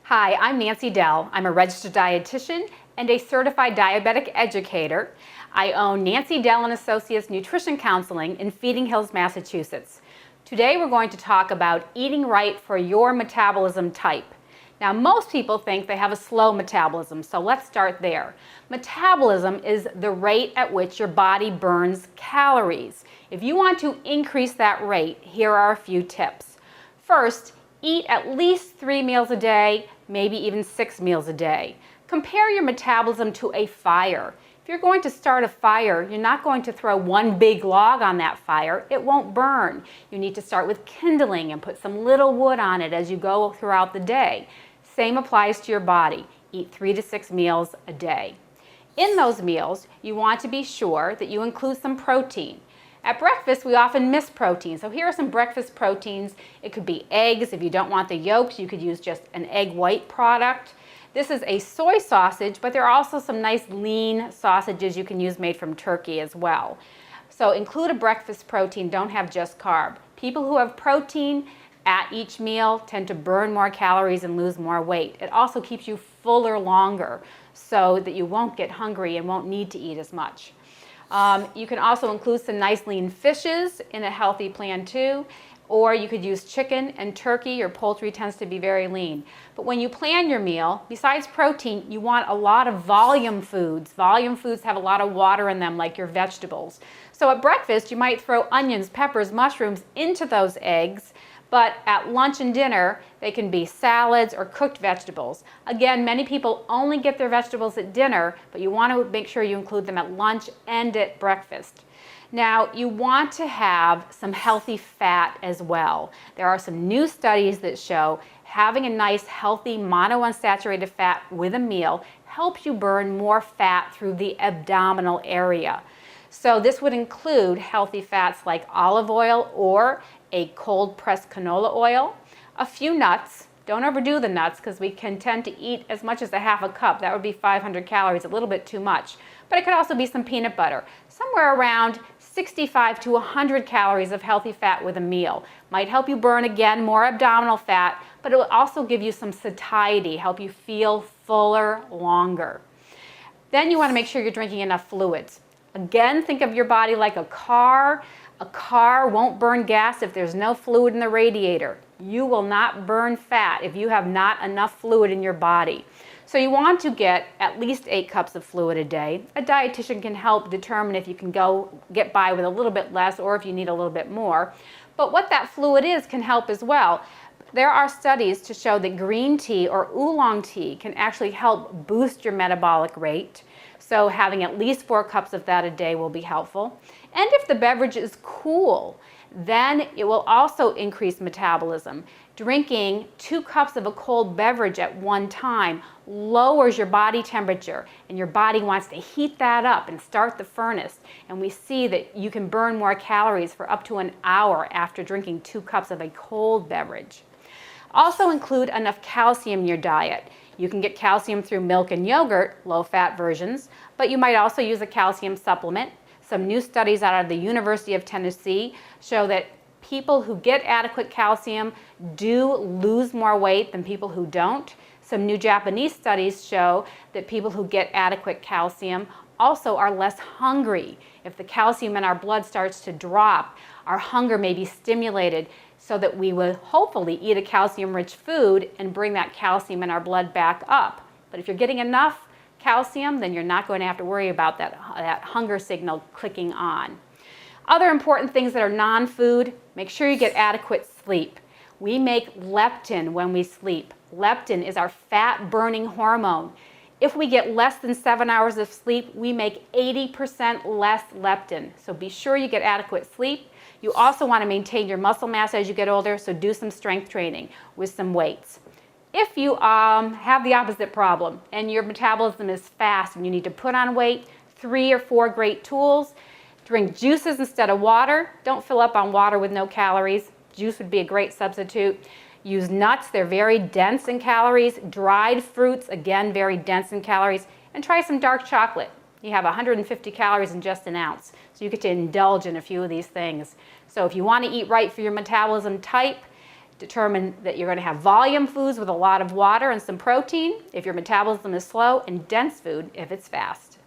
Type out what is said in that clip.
Hi, I'm Nancy Dell. I'm a registered dietitian and a certified diabetic educator. I own Nancy Dell and Associates Nutrition Counseling in Feeding Hills, Massachusetts. Today we're going to talk about eating right for your metabolism type. Now, most people think they have a slow metabolism, so let's start there. Metabolism is the rate at which your body burns calories. If you want to increase that rate, here are a few tips. First, eat at least 3 meals a day, maybe even 6 meals a day. Compare your metabolism to a fire. If you're going to start a fire, you're not going to throw one big log on that fire. It won't burn. You need to start with kindling and put some little wood on it as you go throughout the day. Same applies to your body. Eat 3 to 6 meals a day. In those meals, you want to be sure that you include some protein. At breakfast, we often miss protein. So here are some breakfast proteins. It could be eggs. If you don't want the yolks, you could use just an egg white product. This is a soy sausage, but there are also some nice lean sausages you can use made from turkey as well. So include a breakfast protein, don't have just carb. People who have protein at each meal tend to burn more calories and lose more weight. It also keeps you fuller longer so that you won't get hungry and won't need to eat as much. You can also include some nice lean fishes in a healthy plan too, or you could use chicken and turkey. Your poultry tends to be very lean. But when you plan your meal, besides protein, you want a lot of volume foods. Volume foods have a lot of water in them, like your vegetables. So at breakfast, you might throw onions, peppers, mushrooms into those eggs, but at lunch and dinner, they can be salads or cooked vegetables. Again, many people only get their vegetables at dinner, but you want to make sure you include them at lunch and at breakfast. Now, you want to have some healthy fat as well. There are some new studies that show having a nice, healthy monounsaturated fat with a meal helps you burn more fat through the abdominal area. So this would include healthy fats like olive oil or a cold-pressed canola oil, a few nuts. Don't overdo the nuts because we can tend to eat as much as a half a cup. That would be 500 calories, a little bit too much. But it could also be some peanut butter. Somewhere around 65 to 100 calories of healthy fat with a meal. Might help you burn, again, more abdominal fat, but it will also give you some satiety, help you feel fuller longer. Then you want to make sure you're drinking enough fluids. Again, think of your body like a car. A car won't burn gas if there's no fluid in the radiator. You will not burn fat if you have not enough fluid in your body. So you want to get at least 8 cups of fluid a day. A dietitian can help determine if you can get by with a little bit less or if you need a little bit more. But what that fluid is can help as well. There are studies to show that green tea or oolong tea can actually help boost your metabolic rate. So having at least 4 cups of that a day will be helpful. And if the beverage is cool, then it will also increase metabolism. Drinking 2 cups of a cold beverage at one time lowers your body temperature, and your body wants to heat that up and start the furnace. And we see that you can burn more calories for up to an hour after drinking 2 cups of a cold beverage. Also include enough calcium in your diet. You can get calcium through milk and yogurt, low-fat versions, but you might also use a calcium supplement. Some new studies out of the University of Tennessee show that people who get adequate calcium do lose more weight than people who don't. Some new Japanese studies show that people who get adequate calcium also are less hungry. If the calcium in our blood starts to drop, our hunger may be stimulated so that we will hopefully eat a calcium-rich food and bring that calcium in our blood back up. But if you're getting enough calcium, then you're not going to have to worry about that hunger signal clicking on. Other important things that are non-food, make sure you get adequate sleep. We make leptin when we sleep. Leptin is our fat-burning hormone. If we get less than 7 hours of sleep, we make 80% less leptin. So be sure you get adequate sleep. You also want to maintain your muscle mass as you get older, so do some strength training with some weights. If you have the opposite problem and your metabolism is fast and you need to put on weight, 3 or 4 great tools. Drink juices instead of water. Don't fill up on water with no calories. Juice would be a great substitute. Use nuts, they're very dense in calories. Dried fruits, again, very dense in calories. And try some dark chocolate. You have 150 calories in just an ounce. So you get to indulge in a few of these things. So if you want to eat right for your metabolism type, determine that you're going to have volume foods with a lot of water and some protein if your metabolism is slow, and dense food if it's fast.